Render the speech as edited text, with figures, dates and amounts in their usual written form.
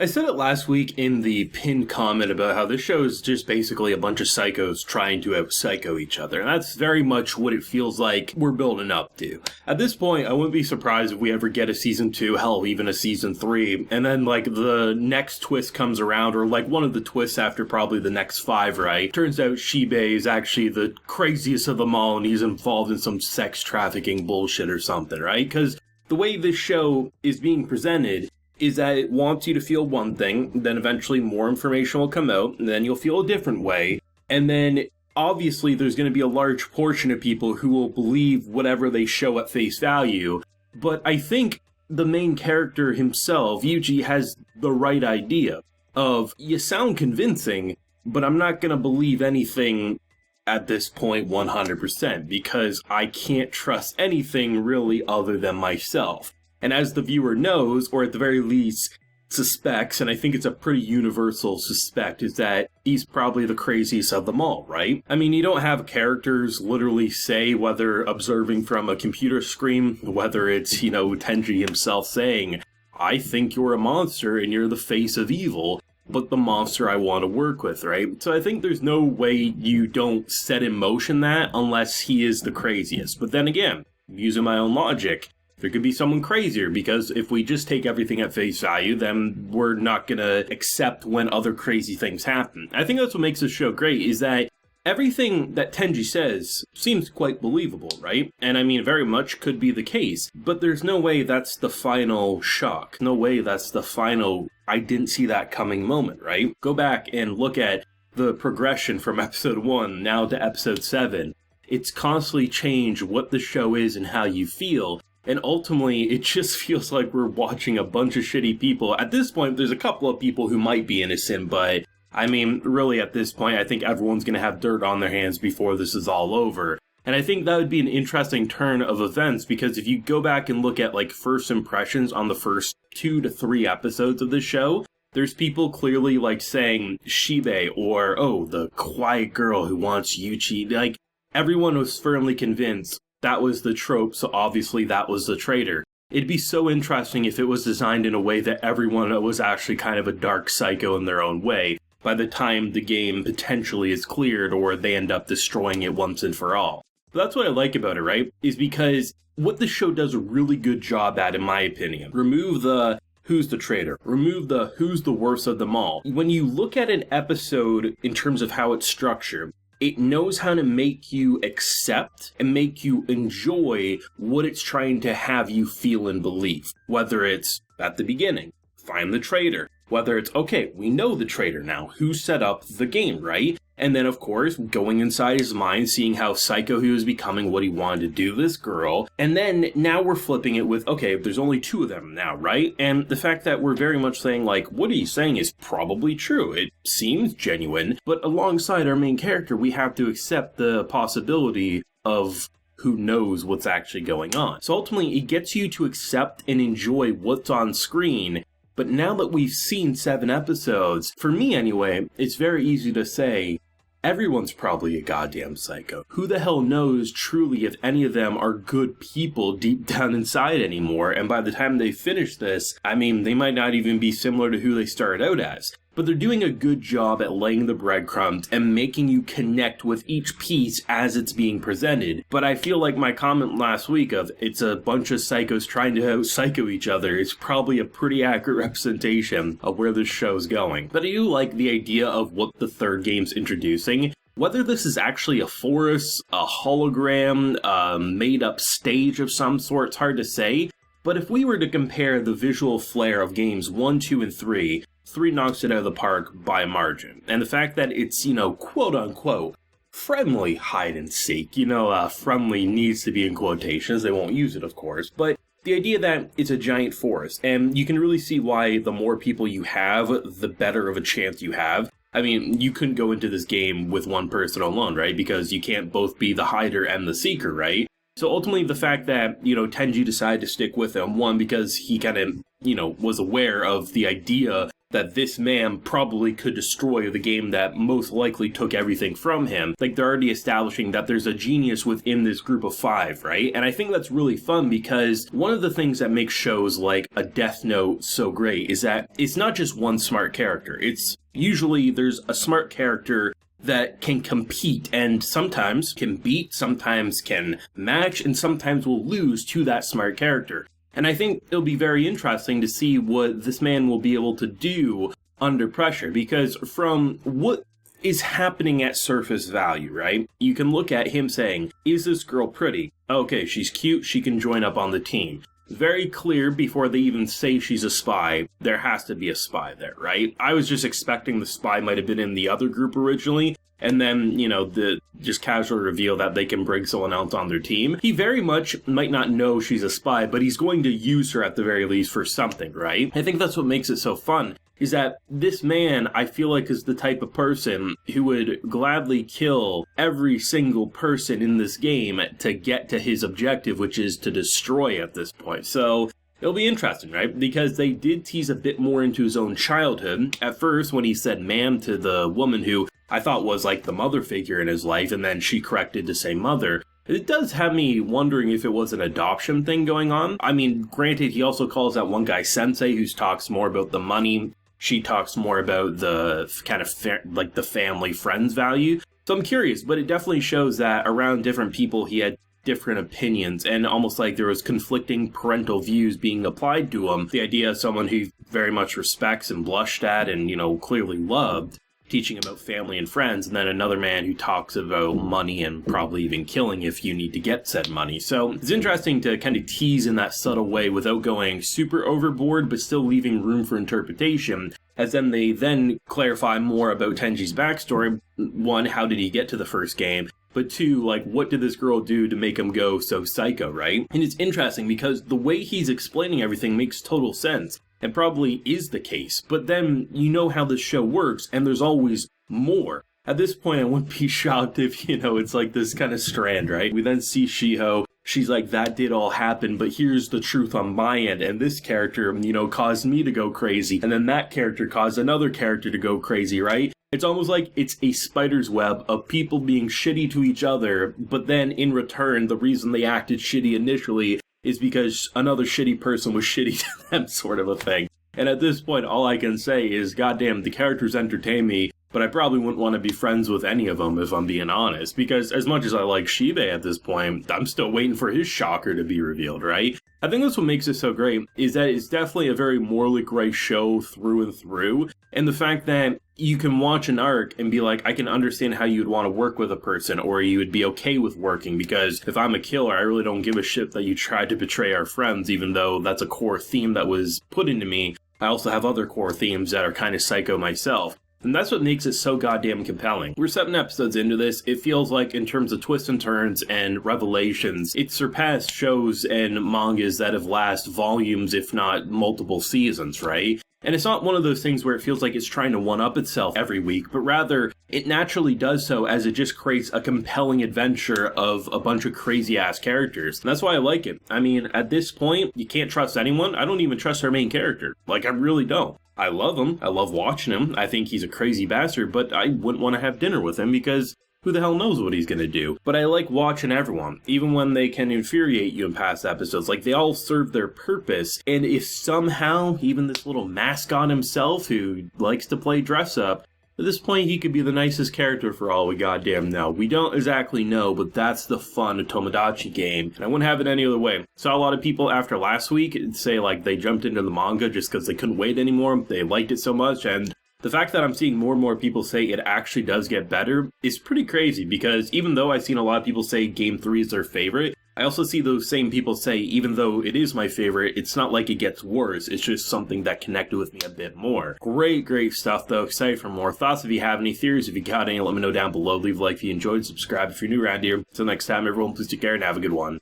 I said it last week in the pinned comment about how this show is just basically a bunch of psychos trying to out-psycho each other, and that's very much what it feels like we're building up to. At this point, I wouldn't be surprised if we ever get a season 2, hell, even a season 3, and then, the next twist comes around, or, one of the twists after probably the next 5, right? Turns out Shibe is actually the craziest of them all, and he's involved in some sex trafficking bullshit or something, right? Because the way this show is being presented is that it wants you to feel one thing, then eventually more information will come out, and then you'll feel a different way, and then obviously there's going to be a large portion of people who will believe whatever they show at face value, but I think the main character himself, Yuji, has the right idea of, you sound convincing, but I'm not going to believe anything at this point 100%, because I can't trust anything really other than myself. And as the viewer knows, or at the very least suspects, and I think it's a pretty universal suspect, is that he's probably the craziest of them all, right? I mean, you don't have characters literally say, whether observing from a computer screen, whether it's, Tenji himself saying, I think you're a monster and you're the face of evil, but the monster I want to work with, right? So I think there's no way you don't set in motion that unless he is the craziest. But then again, using my own logic, there could be someone crazier, because if we just take everything at face value, then we're not going to accept when other crazy things happen. I think that's what makes this show great, is that everything that Tenji says seems quite believable, right? And I mean, very much could be the case, but there's no way that's the final shock. No way that's the final, I didn't see that coming moment, right? Go back and look at the progression from episode 1 now to episode 7. It's constantly changed what the show is and how you feel. And ultimately, it just feels like we're watching a bunch of shitty people. At this point, there's a couple of people who might be innocent, but I mean, really at this point, I think everyone's going to have dirt on their hands before this is all over. And I think that would be an interesting turn of events, because if you go back and look at first impressions on the first 2 to 3 episodes of the show, there's people clearly saying Shibe, or, oh, the quiet girl who wants Yuchi. Everyone was firmly convinced that was the trope, so obviously that was the traitor. It'd be so interesting if it was designed in a way that everyone was actually kind of a dark psycho in their own way by the time the game potentially is cleared or they end up destroying it once and for all. But that's what I like about it, right? Is because what the show does a really good job at, in my opinion. Remove the who's the traitor. Remove the who's the worst of them all. When you look at an episode in terms of how it's structured, it knows how to make you accept and make you enjoy what it's trying to have you feel and believe. Whether it's at the beginning, find the traitor. Whether it's, okay, we know the traitor now. Who set up the game, right? And then, of course, going inside his mind, seeing how psycho he was becoming, what he wanted to do to this girl. And then now we're flipping it with, okay, there's only 2 of them now, right? And the fact that we're very much saying, what he's saying is probably true. It seems genuine. But alongside our main character, we have to accept the possibility of who knows what's actually going on. So ultimately, it gets you to accept and enjoy what's on screen. But now that we've seen 7 episodes, for me anyway, it's very easy to say, everyone's probably a goddamn psycho. Who the hell knows truly if any of them are good people deep down inside anymore, and by the time they finish this, I mean, they might not even be similar to who they started out as. But they're doing a good job at laying the breadcrumbs and making you connect with each piece as it's being presented. But I feel like my comment last week of it's a bunch of psychos trying to out-psycho each other is probably a pretty accurate representation of where this show's going. But I do like the idea of what the third game's introducing. Whether this is actually a forest, a hologram, a made-up stage of some sort, it's hard to say. But if we were to compare the visual flair of games 1, 2, and 3, 3 knocks it out of the park by a margin. And the fact that it's, quote-unquote, friendly hide-and-seek. Friendly needs to be in quotations. They won't use it, of course. But the idea that it's a giant forest, and you can really see why the more people you have, the better of a chance you have. I mean, you couldn't go into this game with one person alone, right? Because you can't both be the hider and the seeker, right? So ultimately, the fact that, Tenji decided to stick with him, one, because he kind of, was aware of the idea that this man probably could destroy the game that most likely took everything from him. Like, they're already establishing that there's a genius within this group of 5, right? And I think that's really fun because one of the things that makes shows like a Death Note so great is that it's not just one smart character. It's usually there's a smart character that can compete and sometimes can beat, sometimes can match, and sometimes will lose to that smart character. And I think it'll be very interesting to see what this man will be able to do under pressure, because from what is happening at surface value, right? You can look at him saying, is this girl pretty? Okay, she's cute, she can join up on the team. Very clear before they even say she's a spy, there has to be a spy there, right? I was just expecting the spy might have been in the other group originally, and then, the just casual reveal that they can bring someone else on their team. He very much might not know she's a spy, but he's going to use her at the very least for something, right? I think that's what makes it so fun, is that this man, I feel like, is the type of person who would gladly kill every single person in this game to get to his objective, which is to destroy at this point. So it'll be interesting, right? Because they did tease a bit more into his own childhood. At first, when he said ma'am to the woman who I thought was like the mother figure in his life, and then she corrected to say mother, it does have me wondering if it was an adoption thing going on. I mean, granted, he also calls that one guy sensei who talks more about the money. She talks more about the kind of like the family friends value. So I'm curious, but it definitely shows that around different people he had different opinions, and almost like there was conflicting parental views being applied to him. The idea of someone who very much respects and blushed at and, clearly loved, teaching about family and friends, and then another man who talks about money and probably even killing if you need to get said money. So it's interesting to kind of tease in that subtle way without going super overboard, but still leaving room for interpretation, as then they then clarify more about Tenji's backstory. One, how did he get to the first game? But two, like, what did this girl do to make him go so psycho, right? And it's interesting because the way he's explaining everything makes total sense. It probably is the case, but then you know how this show works, and there's always more. At this point, I wouldn't be shocked if, it's like this kind of strand, right? We then see Shiho. She's like, that did all happen, but here's the truth on my end, and this character, caused me to go crazy, and then that character caused another character to go crazy, right? It's almost like it's a spider's web of people being shitty to each other, but then in return, the reason they acted shitty initially is because another shitty person was shitty to them, sort of a thing. And at this point, all I can say is, goddamn, the characters entertain me, but I probably wouldn't want to be friends with any of them if I'm being honest, because as much as I like Shibe at this point, I'm still waiting for his shocker to be revealed, right? I think that's what makes it so great, is that it's definitely a very morally gray show through and through, and the fact that you can watch an arc and be like, I can understand how you'd want to work with a person, or you would be okay with working, because if I'm a killer, I really don't give a shit that you tried to betray our friends, even though that's a core theme that was put into me. I also have other core themes that are kind of psycho myself. And that's what makes it so goddamn compelling. We're 7 episodes into this. It feels like, in terms of twists and turns and revelations, it surpassed shows and mangas that have lasted volumes, if not multiple seasons, right? And it's not one of those things where it feels like it's trying to one-up itself every week, but rather, it naturally does so as it just creates a compelling adventure of a bunch of crazy-ass characters. And that's why I like it. I mean, at this point, you can't trust anyone. I don't even trust our main character. Like, I really don't. I love him. I love watching him. I think he's a crazy bastard, but I wouldn't want to have dinner with him because who the hell knows what he's going to do? But I like watching everyone, even when they can infuriate you in past episodes. Like, they all serve their purpose, and if somehow, even this little mascot himself who likes to play dress-up, at this point he could be the nicest character for all we goddamn know. We don't exactly know, but that's the fun of Tomodachi game, and I wouldn't have it any other way. Saw a lot of people after last week say, like, they jumped into the manga just because they couldn't wait anymore. They liked it so much, and the fact that I'm seeing more and more people say it actually does get better is pretty crazy, because even though I've seen a lot of people say Game 3 is their favorite, I also see those same people say, even though it is my favorite, it's not like it gets worse, it's just something that connected with me a bit more. Great stuff though, excited for more. Thoughts if you have any, theories if you got any, let me know down below. Leave a like if you enjoyed, subscribe if you're new around here. Until next time everyone, please take care and have a good one.